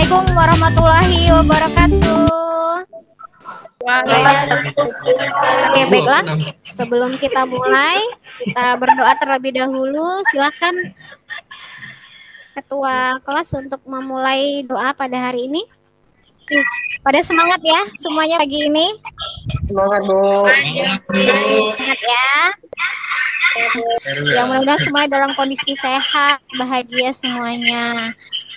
Assalamualaikum warahmatullahi wabarakatuh. Oke, baiklah. Sebelum kita mulai, kita berdoa terlebih dahulu. Silakan Ketua kelas untuk memulai doa pada hari ini. Pada semangat ya semuanya pagi ini. Semangat, Bu. Semangat ya. Yang mudah-mudahan semuanya dalam kondisi sehat, bahagia semuanya.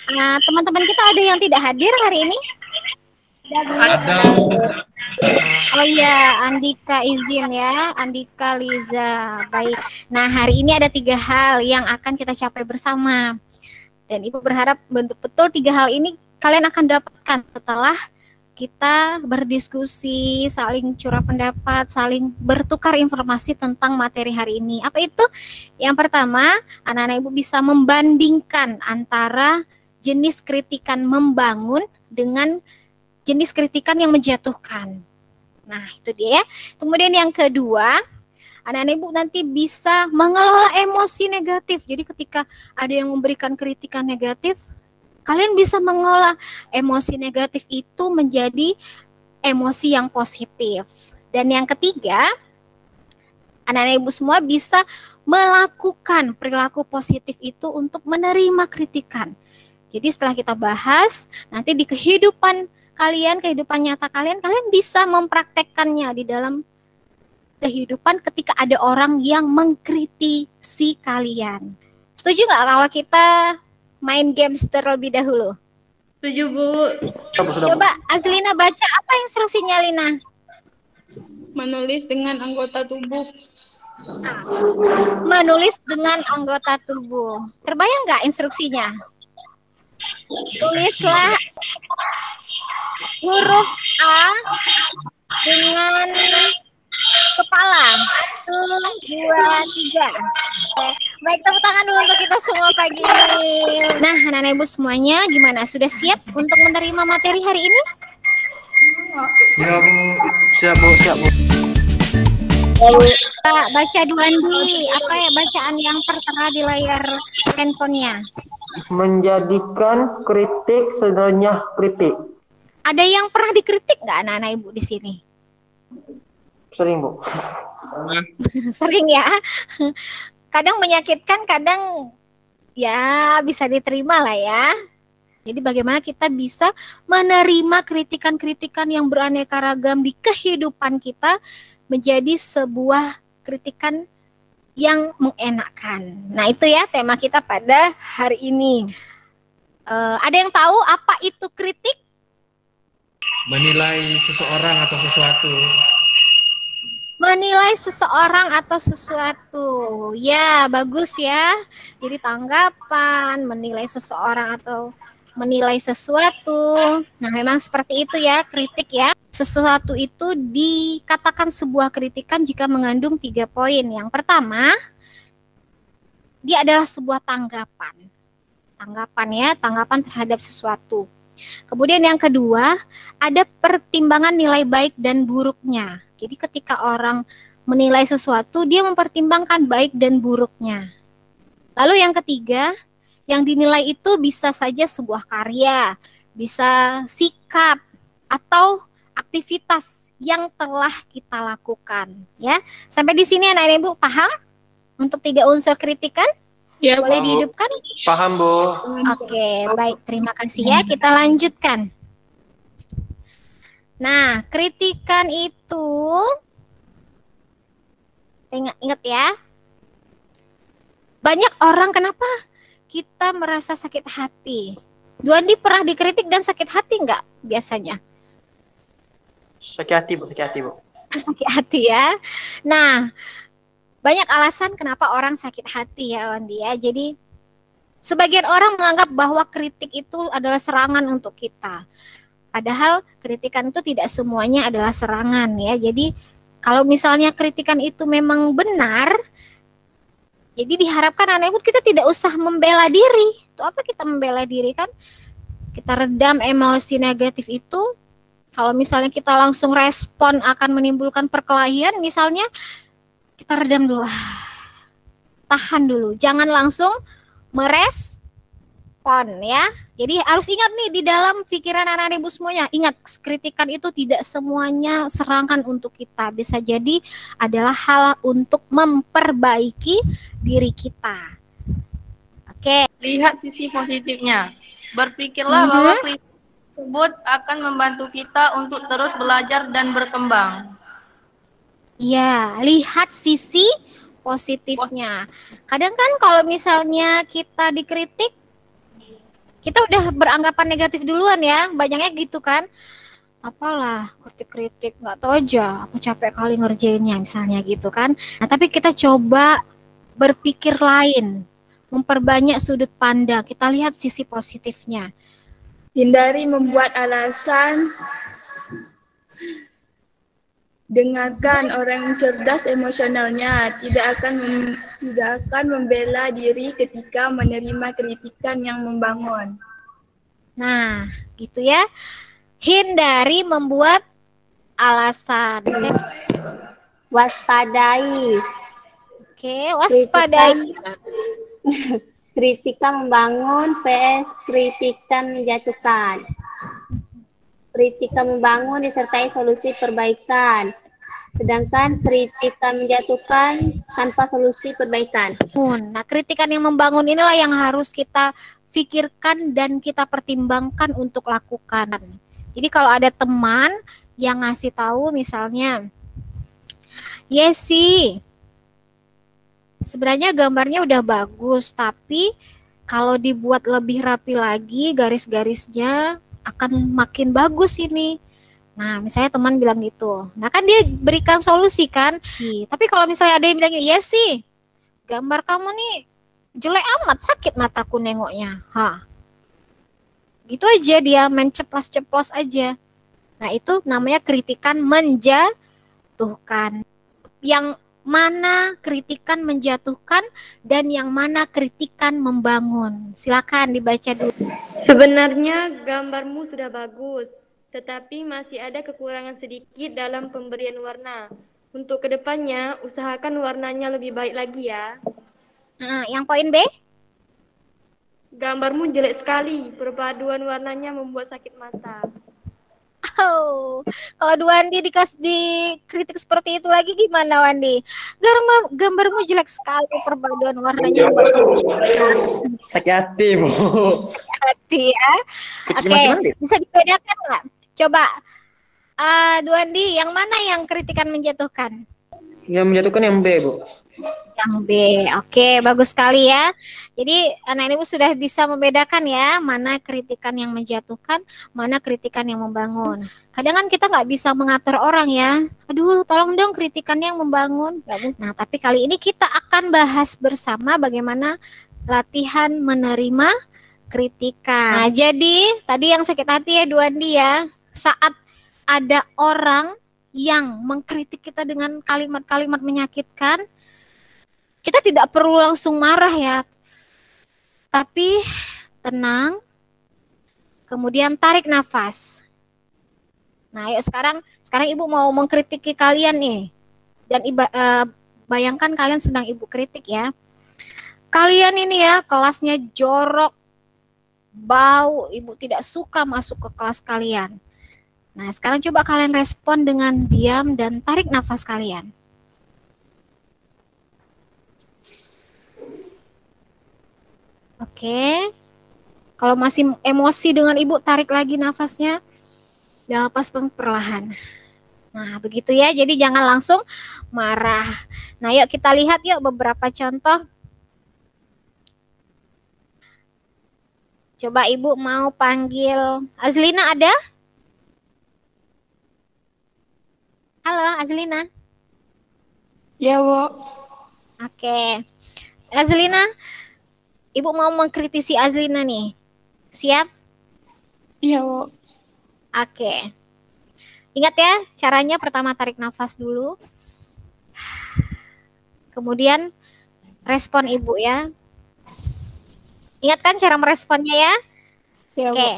Nah, teman-teman kita ada yang tidak hadir hari ini? Ada. Oh iya, Andika izin ya, Andika Liza. Baik. Nah, hari ini ada 3 hal yang akan kita capai bersama. Dan Ibu berharap betul 3 hal ini kalian akan dapatkan setelah kita berdiskusi, saling curah pendapat, saling bertukar informasi tentang materi hari ini. Apa itu? Yang pertama, anak-anak Ibu bisa membandingkan antara jenis kritikan membangun dengan jenis kritikan yang menjatuhkan. Nah, itu dia ya. Kemudian yang kedua, anak-anak Ibu nanti bisa mengelola emosi negatif. Jadi ketika ada yang memberikan kritikan negatif, kalian bisa mengelola emosi negatif itu menjadi emosi yang positif. Dan yang ketiga, anak-anak Ibu semua bisa melakukan perilaku positif itu untuk menerima kritikan. Jadi setelah kita bahas, nanti di kehidupan kalian, kehidupan nyata kalian, kalian bisa mempraktekkannya di dalam kehidupan ketika ada orang yang mengkritisi kalian. Setuju nggak kalau kita main games terlebih dahulu? Setuju, Bu. Coba Azlina baca apa instruksinya, Lina? Menulis dengan anggota tubuh. Menulis dengan anggota tubuh. Terbayang nggak instruksinya? Tulislah huruf A dengan kepala. 1, 2, 3. Baik, tepuk tangan dulu untuk kita semua pagi ini. Nah, anak-anak Ibu semuanya gimana? Sudah siap untuk menerima materi hari ini? Siap, Bu. Siap, Bu. Siap, Bu. Baca Duandi, apa ya bacaan yang tertera di layar handphonenya? Menjadikan kritik sebenarnya kritik. Ada yang pernah dikritik nggak anak-anak Ibu di sini? Sering, Bu. Sering ya. Kadang menyakitkan, kadang ya bisa diterima lah ya. Jadi bagaimana kita bisa menerima kritikan-kritikan yang beraneka ragam di kehidupan kita menjadi sebuah kritikan yang mengenakan. Nah, itu ya tema kita pada hari ini. Ada yang tahu apa itu kritik? Menilai seseorang atau sesuatu. Menilai seseorang atau sesuatu. Ya, bagus ya. Jadi tanggapan, menilai seseorang atau menilai sesuatu. Nah, memang seperti itu ya, kritik ya. Sesuatu itu dikatakan sebuah kritikan jika mengandung 3 poin. Yang pertama, dia adalah sebuah tanggapan. Tanggapan ya, tanggapan terhadap sesuatu. Kemudian yang kedua, ada pertimbangan nilai baik dan buruknya. Jadi ketika orang menilai sesuatu, dia mempertimbangkan baik dan buruknya. Lalu yang ketiga, yang dinilai itu bisa saja sebuah karya, bisa sikap, atau aktivitas yang telah kita lakukan. Ya, sampai di sini anak-anak Ibu paham untuk 3 unsur kritikan? Ya, Boleh dihidupkan? Paham, Bu. Oke, baik. Terima kasih ya. Kita lanjutkan. Nah, kritikan itu ingat ya. Banyak orang kenapa kita merasa sakit hati? Duandi pernah dikritik dan sakit hati nggak biasanya? Sakit hati, Bu. Sakit hati, Bu. Sakit hati ya. Nah, banyak alasan kenapa orang sakit hati ya, Wandi ya. Jadi sebagian orang menganggap bahwa kritik itu adalah serangan untuk kita. Padahal kritikan itu tidak semuanya adalah serangan ya. Jadi kalau misalnya kritikan itu memang benar, jadi diharapkan anak Ibu kita tidak usah membela diri. Itu apa kita membela diri kan? Kita redam emosi negatif itu. Kalau misalnya kita langsung respon akan menimbulkan perkelahian, misalnya kita redam dulu, tahan dulu, jangan langsung respon ya. Jadi harus ingat nih di dalam pikiran anak-anak ibu semuanya. Ingat, kritikan itu tidak semuanya serangan untuk kita. Bisa jadi adalah hal untuk memperbaiki diri kita. Oke. Lihat sisi positifnya. Berpikirlah bahwa kritik tersebut akan membantu kita untuk terus belajar dan berkembang. Iya, lihat sisi positifnya. Kadang kan kalau misalnya kita dikritik, kita udah beranggapan negatif duluan ya, banyaknya gitu kan. Apalah kritik-kritik, nggak tahu aja, aku capek kali ngerjainnya misalnya gitu kan. Nah tapi kita coba berpikir lain, memperbanyak sudut pandang, kita lihat sisi positifnya. Hindari membuat alasan. Dengarkan orang cerdas emosionalnya, tidak akan membela diri ketika menerima kritikan yang membangun. Nah, gitu ya. Hindari membuat alasan. Waspadai. Oke, waspadai. Kritikan membangun vs kritikan menjatuhkan. Kritikan membangun disertai solusi perbaikan. Sedangkan kritikan menjatuhkan tanpa solusi perbaikan. Nah, kritikan yang membangun inilah yang harus kita pikirkan dan kita pertimbangkan untuk lakukan. Jadi kalau ada teman yang ngasih tahu misalnya, Yesi, sebenarnya gambarnya udah bagus, tapi kalau dibuat lebih rapi lagi garis-garisnya akan makin bagus ini. Nah, misalnya teman bilang gitu. Nah, kan dia berikan solusi kan. Tapi kalau misalnya ada yang bilang, ya sih, gambar kamu nih jelek amat, sakit mataku nengoknya. Gitu aja dia main ceplos-ceplos aja. Nah, itu namanya kritikan menjatuhkan. Yang mana kritikan menjatuhkan dan yang mana kritikan membangun. Silakan dibaca dulu. Sebenarnya gambarmu sudah bagus, tetapi masih ada kekurangan sedikit dalam pemberian warna. Untuk kedepannya, usahakan warnanya lebih baik lagi ya. Yang poin B? Gambarmu jelek sekali, perpaduan warnanya membuat sakit mata. Oh, kalau Wandi dikritik seperti itu lagi gimana Wandi? Gambarmu jelek sekali, perpaduan warnanya membuat sakit hati, Bu. Sakit hati ya. Oke, bisa dibedakan nggak? Coba, Wandi, yang mana yang kritikan menjatuhkan? Yang menjatuhkan yang B, Bu. Yang B, oke, bagus sekali ya. Jadi anak ibu sudah bisa membedakan ya, mana kritikan yang menjatuhkan, mana kritikan yang membangun. Kadang kan kita nggak bisa mengatur orang ya. Aduh, tolong dong kritikan yang membangun. Nah, tapi kali ini kita akan bahas bersama bagaimana latihan menerima kritikan. Nah, jadi tadi yang sakit hati ya Duandi ya, saat ada orang yang mengkritik kita dengan kalimat-kalimat menyakitkan, kita tidak perlu langsung marah ya, tapi tenang, kemudian tarik nafas. Nah, yuk sekarang ibu mau mengkritiki kalian nih, dan bayangkan kalian sedang ibu kritik ya. Kalian ini ya kelasnya jorok, bau, ibu tidak suka masuk ke kelas kalian. Nah, sekarang coba kalian respon dengan diam dan tarik nafas kalian. Oke, kalau masih emosi dengan ibu, tarik lagi nafasnya dan lepas perlahan. Nah, begitu ya, jadi jangan langsung marah. Nah, yuk kita lihat yuk beberapa contoh. Coba ibu mau panggil Azlina, ada? Halo Azlina. Ya, Bu. Oke, Azlina, ibu mau mengkritisi Azlina nih. Siap? Iya, Bu. Oke. Ingat ya, caranya pertama tarik nafas dulu. Kemudian respon ibu ya. Ingat kan cara meresponnya ya? Ya, Oke.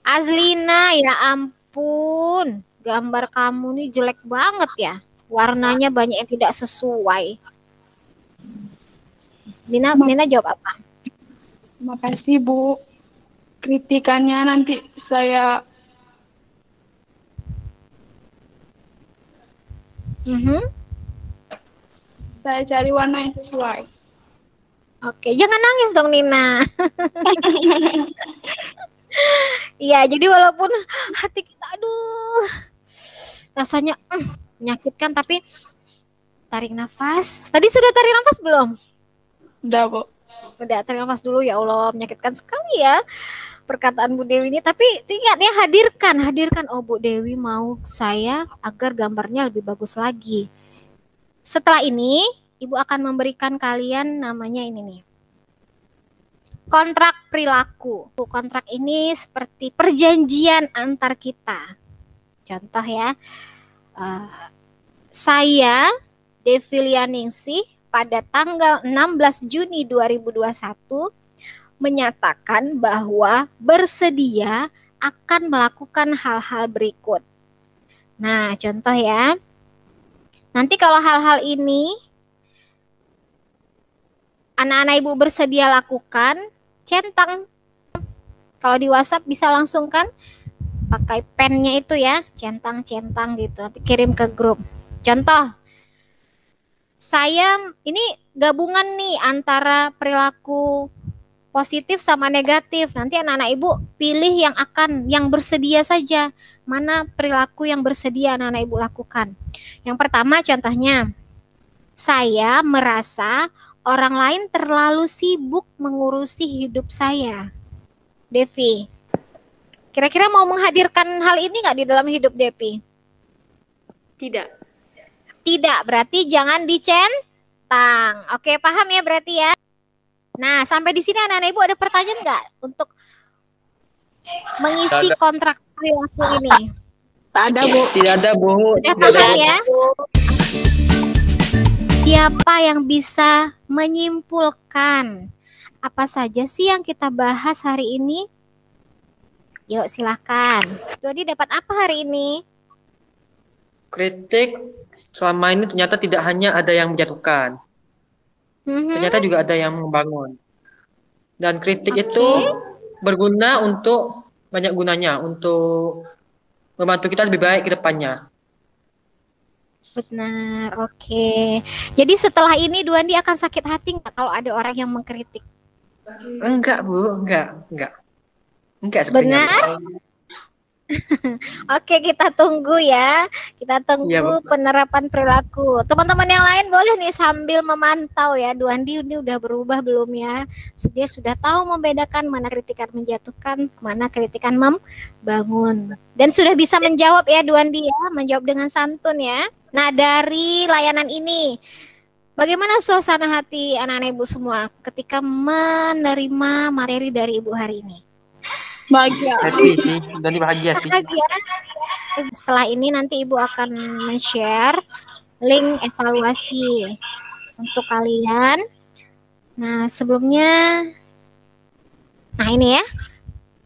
Azlina, ya ampun. Gambar kamu nih jelek banget ya. Warnanya banyak yang tidak sesuai. Nina jawab apa? Makasih Bu. Kritikannya nanti saya cari warna yang sesuai. Oke, jangan nangis dong Nina. Iya, jadi walaupun hati kita aduh rasanya menyakitkan, tapi tarik nafas. Tadi sudah tarik nafas belum? Udah Bu. Udah, tarik nafas dulu. Ya Allah, menyakitkan sekali ya perkataan Bu Dewi ini. Tapi ingat ya, hadirkan. Oh, Bu Dewi mau saya agar gambarnya lebih bagus lagi. Setelah ini, Ibu akan memberikan kalian namanya ini nih. Kontrak perilaku. Kontrak ini seperti perjanjian antar kita. Contoh ya, saya Devi Lianingsih pada tanggal 16 Juni 2021 menyatakan bahwa bersedia akan melakukan hal-hal berikut. Nah, contoh ya. Nanti kalau hal-hal ini anak-anak Ibu bersedia lakukan, centang. Kalau di WhatsApp bisa langsung kan pakai pennya itu ya, centang-centang gitu. Nanti kirim ke grup. Contoh, saya ini gabungan nih antara perilaku positif sama negatif. Nanti anak-anak Ibu pilih yang bersedia saja. Mana perilaku yang bersedia anak-anak Ibu lakukan. Yang pertama contohnya, saya merasa orang lain terlalu sibuk mengurusi hidup saya. Devi, kira-kira mau menghadirkan hal ini nggak di dalam hidup Devi? Tidak. Tidak, berarti jangan dicentang. Oke, paham ya berarti ya? Nah, sampai di sini anak-anak Ibu ada pertanyaan nggak untuk mengisi kontrak perilaku ini? Tak ada Bu. Tidak ada Bu. Sudah paham ya? Siapa yang bisa menyimpulkan apa saja sih yang kita bahas hari ini? Yuk silakan. Dodi dapat apa hari ini? Kritik selama ini ternyata tidak hanya ada yang menjatuhkan. Ternyata juga ada yang membangun. Dan kritik itu berguna untuk banyak gunanya, untuk membantu kita lebih baik ke depannya. Benar, oke. Jadi setelah ini Duandi akan sakit hati nggak kalau ada orang yang mengkritik? Enggak Bu, enggak. Enggak sebenarnya. Benar? Oke, kita tunggu ya. Kita tunggu Iya, Bu. penerapan perilaku. Teman-teman yang lain boleh nih sambil memantau ya. Duandi ini udah berubah belum ya? Dia sudah tahu membedakan mana kritikan menjatuhkan, mana kritikan membangun. Dan sudah bisa menjawab ya Duandi ya, menjawab dengan santun ya. Nah, dari layanan ini, bagaimana suasana hati anak-anak Ibu semua ketika menerima materi dari Ibu hari ini? Bahagia. Happy sih, dan bahagia sih. Bahagia. Setelah ini nanti Ibu akan men-share link evaluasi untuk kalian. Nah, sebelumnya, nah ini ya,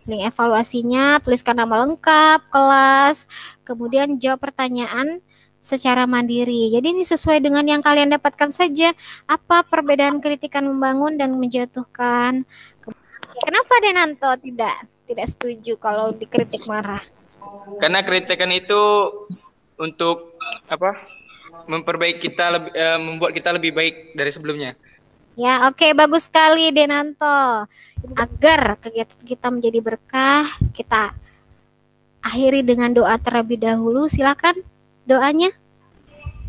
link evaluasinya, tuliskan nama lengkap, kelas, kemudian jawab pertanyaan secara mandiri. Jadi ini sesuai dengan yang kalian dapatkan saja. Apa perbedaan kritikan membangun dan menjatuhkan? Kenapa Denanto tidak setuju kalau dikritik marah? Karena kritikan itu untuk apa? Memperbaiki kita lebih, membuat kita lebih baik dari sebelumnya. Ya, oke, bagus sekali Denanto. Agar kegiatan kita menjadi berkah, kita akhiri dengan doa terlebih dahulu. Silakan doanya.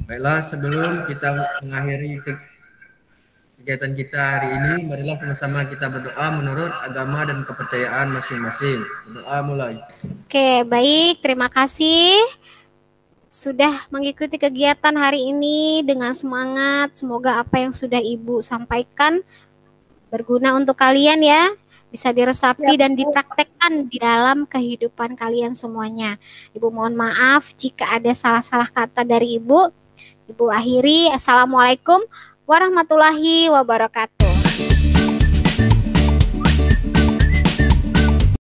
Baiklah, sebelum kita mengakhiri kegiatan kita hari ini, marilah sama-sama kita berdoa menurut agama dan kepercayaan masing-masing. Berdoa mulai. Oke, baik. Terima kasih sudah mengikuti kegiatan hari ini dengan semangat. Semoga apa yang sudah Ibu sampaikan berguna untuk kalian ya. Bisa diresapi dan dipraktekkan di dalam kehidupan kalian semuanya. Ibu mohon maaf jika ada salah-salah kata dari Ibu. Ibu akhiri. Assalamualaikum warahmatullahi wabarakatuh.